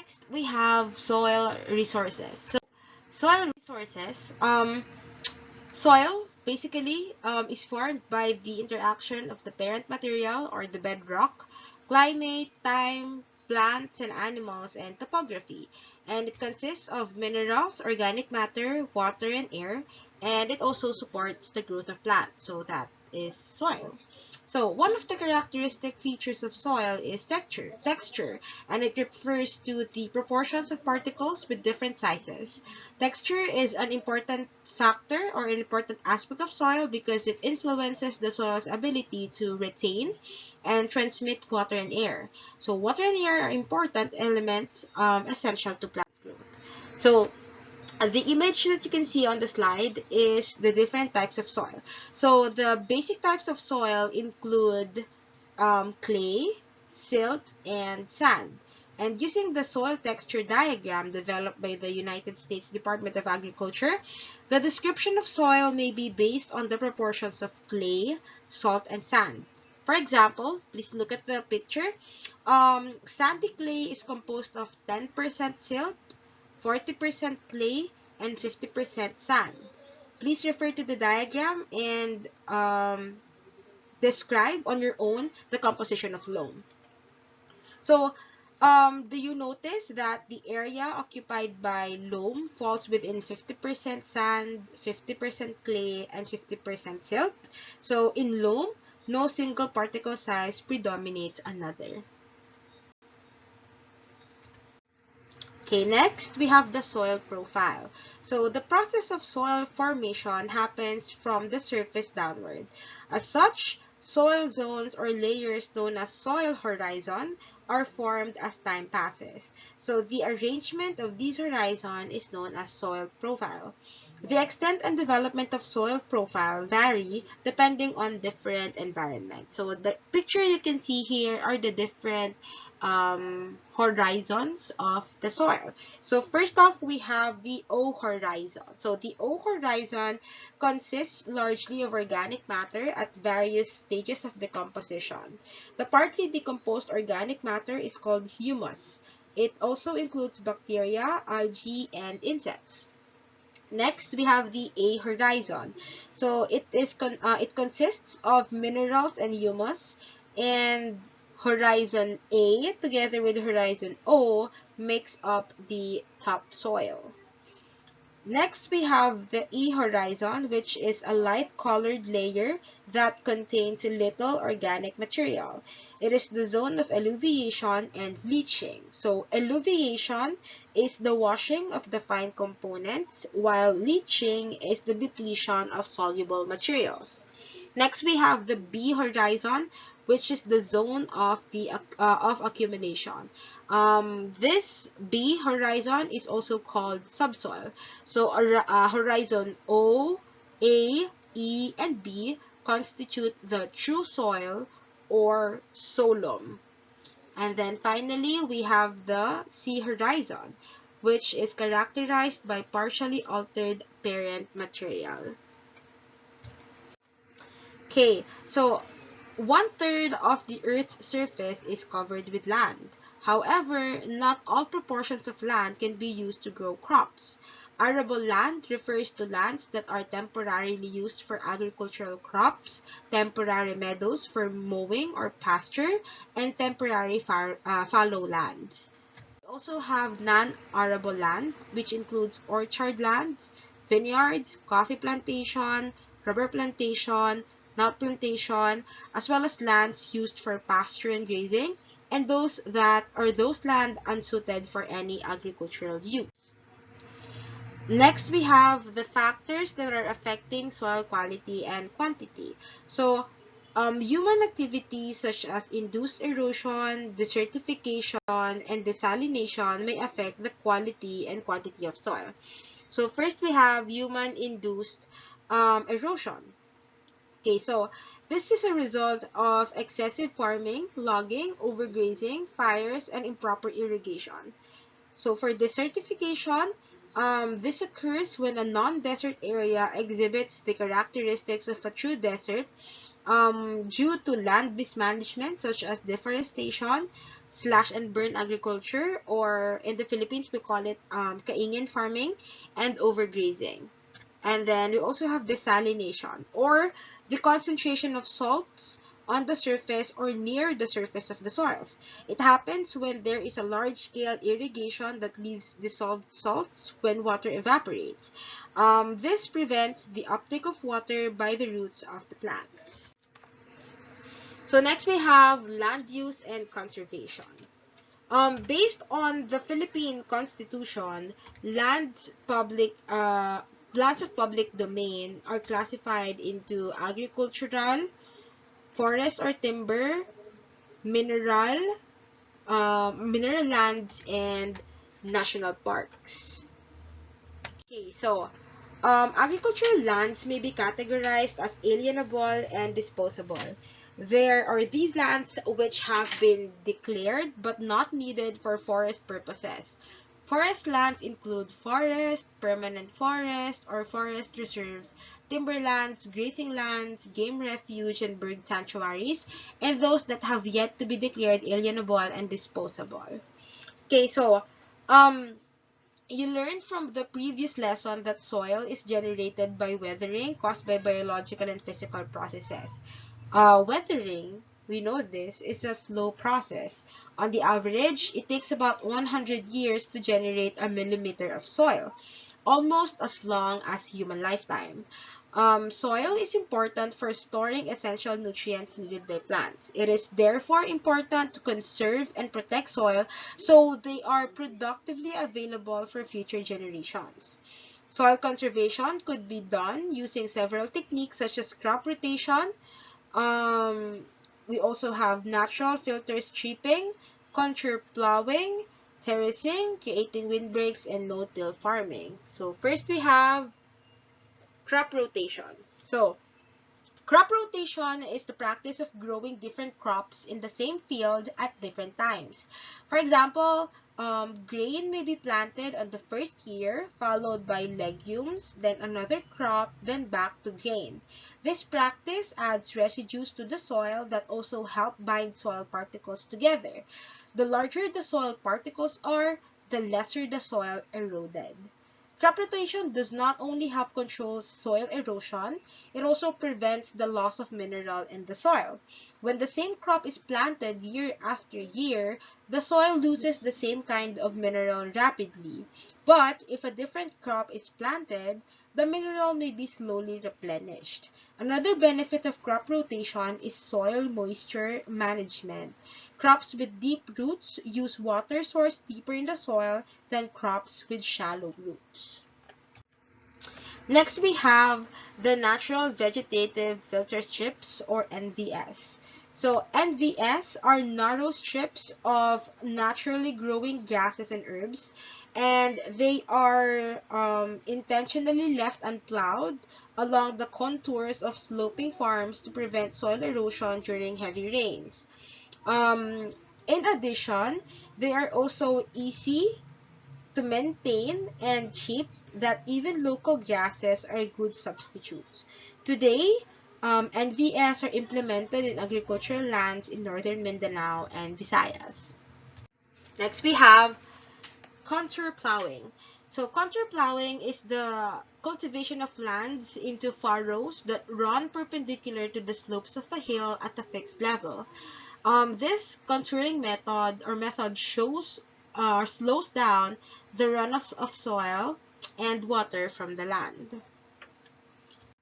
Next, we have soil resources. So, soil resources, soil basically is formed by the interaction of the parent material or the bedrock, climate, time, plants and animals, and topography. And it consists of minerals, organic matter, water, and air. And it also supports the growth of plants. So that is soil. So one of the characteristic features of soil is texture, and it refers to the proportions of particles with different sizes. Texture is an important factor or an important aspect of soil because it influences the soil's ability to retain and transmit water and air. So water and air are important elements essential to plant growth. So the image that you can see on the slide is the different types of soil. So the basic types of soil include clay, silt, and sand. And using the soil texture diagram developed by the United States Department of Agriculture, the description of soil may be based on the proportions of clay, salt, and sand. For example, please look at the picture. Sandy clay is composed of 10% silt, 40% clay, and 50% sand. Please refer to the diagram and describe on your own the composition of loam. So, do you notice that the area occupied by loam falls within 50% sand, 50% clay, and 50% silt? So, in loam, no single particle size predominates another. Okay, next we have the soil profile. So the process of soil formation happens from the surface downward. As such, soil zones or layers known as soil horizon are formed as time passes. So the arrangement of these horizon is known as soil profile. The extent and development of soil profile vary depending on different environments. So the picture you can see here are the different horizons of the soil. So first off, we have the O horizon. So the O horizon consists largely of organic matter at various stages of decomposition. The partly decomposed organic matter is called humus. It also includes bacteria, algae, and insects. Next, we have the A horizon. So it consists of minerals and humus, and horizon A together with horizon O makes up the topsoil. Next, we have the E horizon, which is a light-colored layer that contains little organic material. It is the zone of eluviation and leaching. So, eluviation is the washing of the fine components, while leaching is the depletion of soluble materials. Next, we have the B horizon, which is the zone of accumulation. This B horizon is also called subsoil. So, horizon O, A, E, and B constitute the true soil or solum. And then finally, we have the C horizon, which is characterized by partially altered parent material. Okay, so 1/3 of the Earth's surface is covered with land. However, not all proportions of land can be used to grow crops. Arable land refers to lands that are temporarily used for agricultural crops, temporary meadows for mowing or pasture, and temporary fallow lands. We also have non-arable land, which includes orchard lands, vineyards, coffee plantation, rubber plantation, nut plantation, as well as lands used for pasture and grazing, and those land unsuited for any agricultural use. Next, we have the factors that are affecting soil quality and quantity. So, human activities such as induced erosion, desertification, and desalination may affect the quality and quantity of soil. So, first we have human-induced erosion. Okay, so this is a result of excessive farming, logging, overgrazing, fires, and improper irrigation. So for desertification, this occurs when a non-desert area exhibits the characteristics of a true desert due to land mismanagement such as deforestation, slash and burn agriculture, or in the Philippines we call it kaingin farming, and overgrazing. And then we also have desalination, or the concentration of salts on the surface or near the surface of the soils. It happens when there is a large-scale irrigation that leaves dissolved salts when water evaporates. This prevents the uptake of water by the roots of the plants. So next we have land use and conservation. Based on the Philippine Constitution, lands of public domain are classified into agricultural, forest or timber, mineral lands, and national parks. Okay, so agricultural lands may be categorized as alienable and disposable. There are these lands which have been declared but not needed for forest purposes. Forest lands include forest, permanent forest, or forest reserves, timberlands, grazing lands, game refuge, and bird sanctuaries, and those that have yet to be declared alienable and disposable. Okay, so um, you learned from the previous lesson that soil is generated by weathering caused by biological and physical processes. Weathering, we know this, is a slow process. On the average, it takes about 100 years to generate a millimeter of soil, almost as long as human lifetime. Soil is important for storing essential nutrients needed by plants. It is therefore important to conserve and protect soil so they are productively available for future generations. Soil conservation could be done using several techniques such as crop rotation. Um, we also have natural filter stripping, contour plowing, terracing, creating windbreaks, and no-till farming. So first we have crop rotation. So crop rotation is the practice of growing different crops in the same field at different times. For example, grain may be planted on the first year, followed by legumes, then another crop, then back to grain. This practice adds residues to the soil that also help bind soil particles together. The larger the soil particles are, the lesser the soil eroded. Crop rotation does not only help control soil erosion, it also prevents the loss of mineral in the soil. When the same crop is planted year after year, the soil loses the same kind of mineral rapidly. But if a different crop is planted, the mineral may be slowly replenished. Another benefit of crop rotation is soil moisture management. Crops with deep roots use water source deeper in the soil than crops with shallow roots. Next, we have the natural vegetative filter strips, or NVS. So NVS are narrow strips of naturally growing grasses and herbs, and they are intentionally left unplowed along the contours of sloping farms to prevent soil erosion during heavy rains. Um, in addition, they are also easy to maintain and cheap, that even local grasses are good substitutes. Today, NVS are implemented in agricultural lands in northern Mindanao and Visayas. Next, we have contour plowing. So contour plowing is the cultivation of lands into furrows that run perpendicular to the slopes of a hill at a fixed level. This contouring method shows or slows down the runoff of soil and water from the land.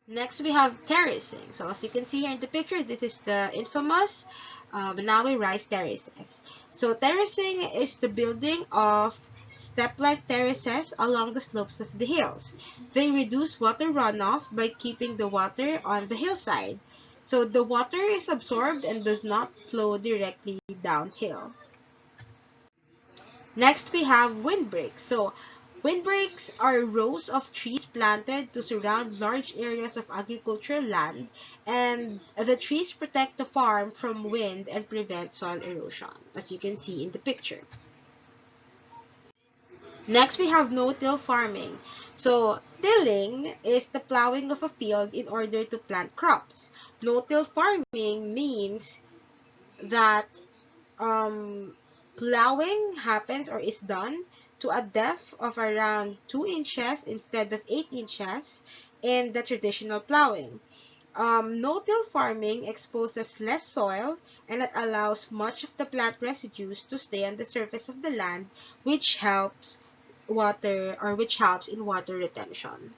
Next, we have terracing. So as you can see here in the picture, this is the infamous Banawe rice terraces. So terracing is the building of step-like terraces along the slopes of the hills. They reduce water runoff by keeping the water on the hillside. So the water is absorbed and does not flow directly downhill. Next, we have windbreaks. So windbreaks are rows of trees planted to surround large areas of agricultural land, and the trees protect the farm from wind and prevent soil erosion, as you can see in the picture. Next, we have no-till farming. So, tilling is the plowing of a field in order to plant crops. No-till farming means that Plowing happens or is done to a depth of around 2 inches instead of 8 inches in the traditional plowing. No-till farming exposes less soil and it allows much of the plant residues to stay on the surface of the land, which helps in water retention.